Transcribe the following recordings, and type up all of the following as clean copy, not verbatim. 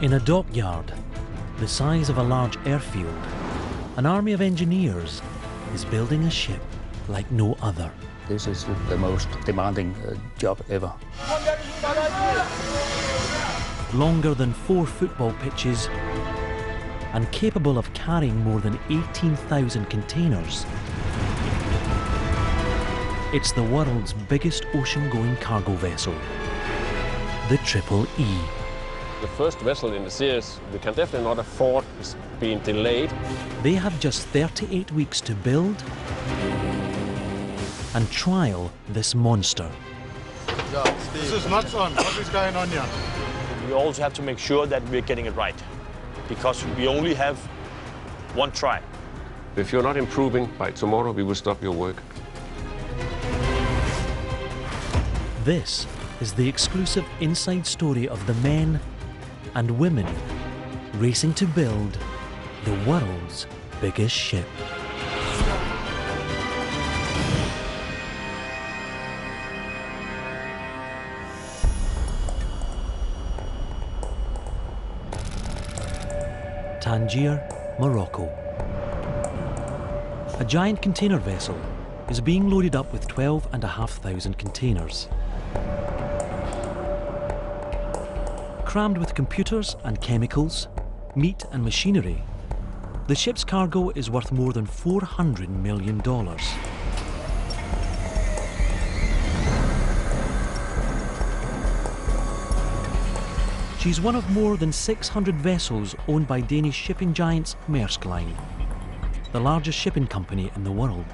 In a dockyard, the size of a large airfield, an army of engineers is building a ship like no other. This is the most demanding job ever. Longer than 4 football pitches and capable of carrying more than 18,000 containers. It's the world's biggest ocean-going cargo vessel, the Triple E. The first vessel in the series, we can definitely not afford is being delayed. They have just 38 weeks to build and trial this monster. This is nuts on. What is going on here? We also have to make sure that we're getting it right, because we only have one try. If you're not improving by tomorrow, we will stop your work. This is the exclusive inside story of the men and women racing to build the world's biggest ship. Tangier, Morocco. A giant container vessel is being loaded up with 12,500 containers. Crammed with computers and chemicals, meat and machinery, the ship's cargo is worth more than $400 million. She's one of more than 600 vessels owned by Danish shipping giants Maersk Line, the largest shipping company in the world.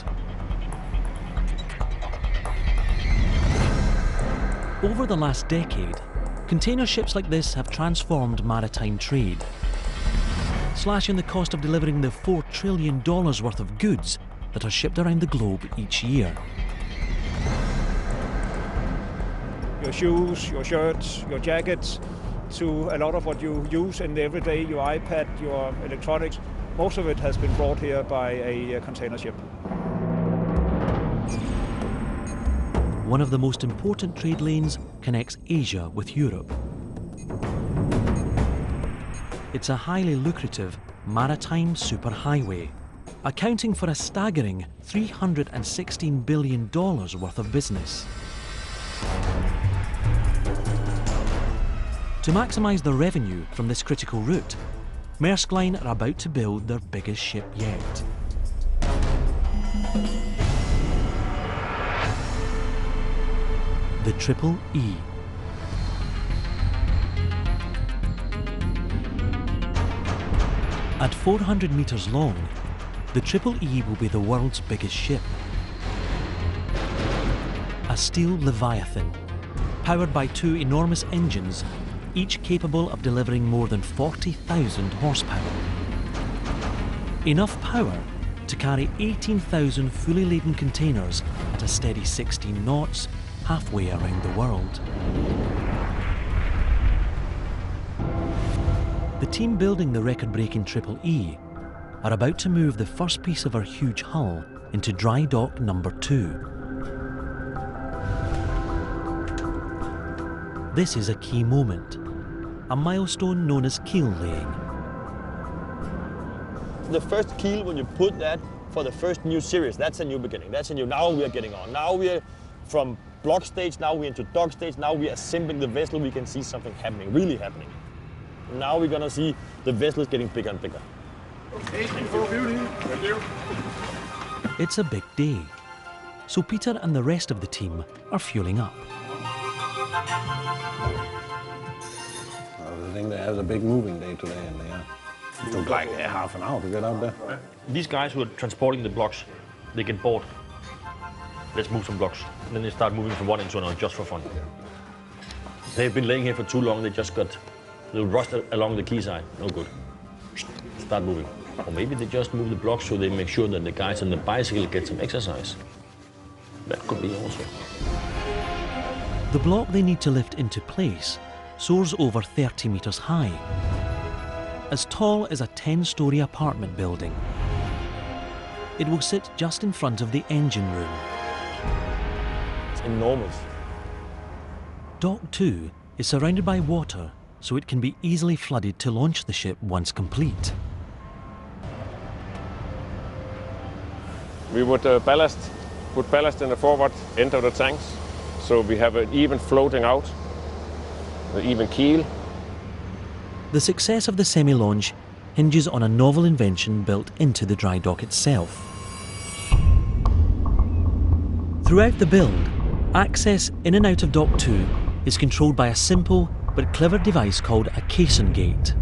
Over the last decade, container ships like this have transformed maritime trade, slashing the cost of delivering the $4 trillion worth of goods that are shipped around the globe each year. Your shoes, your shirts, your jackets, to a lot of what you use in the everyday, your iPad, your electronics, most of it has been brought here by a container ship. One of the most important trade lanes connects Asia with Europe. It's a highly lucrative maritime superhighway, accounting for a staggering $316 billion worth of business. To maximise the revenue from this critical route, Maersk Line are about to build their biggest ship yet. The Triple E. At 400 metres long, the Triple E will be the world's biggest ship. A steel leviathan, powered by 2 enormous engines, each capable of delivering more than 40,000 horsepower. Enough power to carry 18,000 fully laden containers at a steady 16 knots, halfway around the world. The team building the record-breaking Triple E are about to move the first piece of our huge hull into dry dock number 2. This is a key moment, a milestone known as keel laying. The first keel, when you put that for the first new series, that's a new beginning. That's a new, now we are getting on. Now we are from block stage, now we're into dock stage, now we are assembling the vessel, we can see something happening, really happening. Now we're gonna see the vessel is getting bigger and bigger. It's a big day, so Peter and the rest of the team are fueling up. I think they have a big moving day today, and it took like half an hour to get out there. These guys who are transporting the blocks, they get bored. Let's move some blocks. And then they start moving from one into another just for fun. They've been laying here for too long, they just got a little rust along the quayside. No good. Start moving. Or maybe they just move the blocks so they make sure that the guys on the bicycle get some exercise. That could be also. The block they need to lift into place soars over 30 metres high, as tall as a 10-storey apartment building. It will sit just in front of the engine room. It's enormous. Dock 2 is surrounded by water so it can be easily flooded to launch the ship once complete. We would put ballast in the forward end of the tanks, so we have an even floating out, an even keel. The success of the semi-launch hinges on a novel invention built into the dry dock itself. Throughout the build, access in and out of Dock 2 is controlled by a simple but clever device called a caisson gate.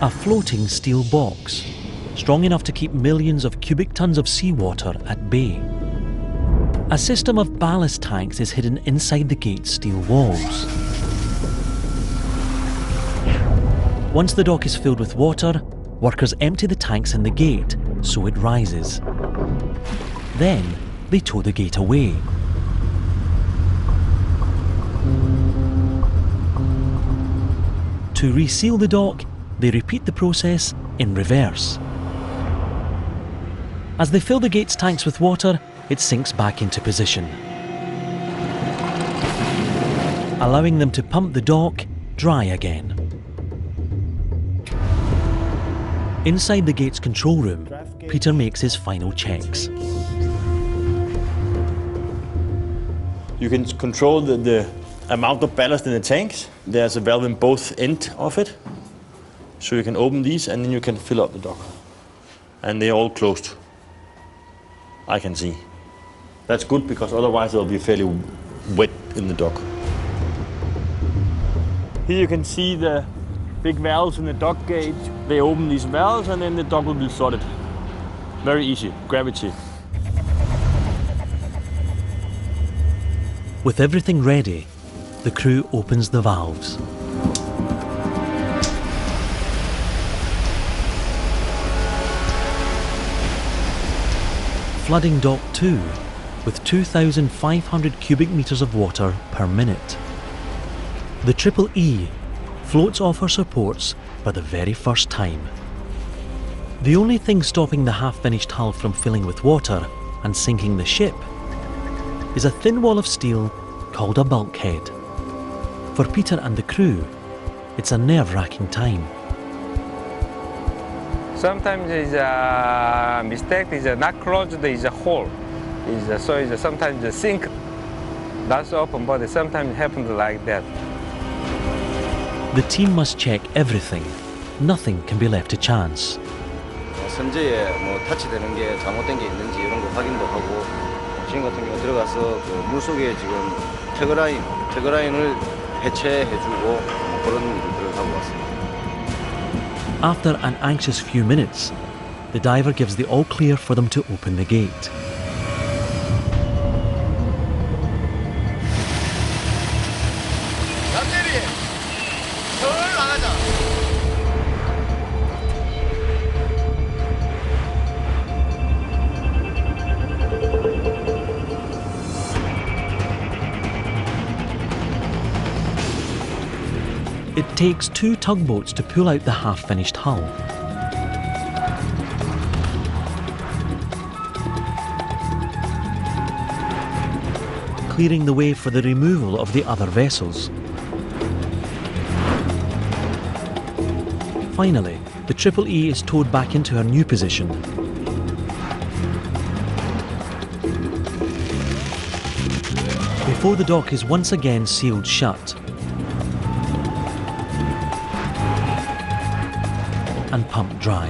A floating steel box, strong enough to keep millions of cubic tons of seawater at bay. A system of ballast tanks is hidden inside the gate's steel walls. Once the dock is filled with water, workers empty the tanks in the gate so it rises. Then they tow the gate away. To reseal the dock, they repeat the process in reverse. As they fill the gate's tanks with water, it sinks back into position, allowing them to pump the dock dry again. Inside the gate's control room, Peter makes his final checks. You can control the amount of ballast in the tanks. There's a valve in both ends of it. So you can open these and then you can fill up the dock. And they're all closed. I can see. That's good because otherwise it'll be fairly wet in the dock. Here you can see the big valves in the dock gate. They open these valves and then the dock will be flooded. Very easy, gravity. With everything ready, the crew opens the valves. Flooding Dock 2 with 2,500 cubic metres of water per minute. The Triple E floats off her supports for the very first time. The only thing stopping the half-finished hull from filling with water and sinking the ship is a thin wall of steel called a bulkhead. For Peter and the crew, it's a nerve-wracking time. Sometimes it's a mistake, it's not closed, it's a hole. Sometimes the sink that's open, but sometimes it happens like that. The team must check everything. Nothing can be left to chance. 선제에 타치되는 게 잘못된 게 있는지 이런 거 확인도 하고 지금 같은 경우 들어가서 물속에 지금 태그라인을 해체해주고 그런 일들을 하고 왔습니다. After an anxious few minutes, the diver gives the all clear for them to open the gate. It takes 2 tugboats to pull out the half-finished hull. Clearing the way for the removal of the other vessels. Finally, the Triple E is towed back into her new position. Before the dock is once again sealed shut and pumped dry.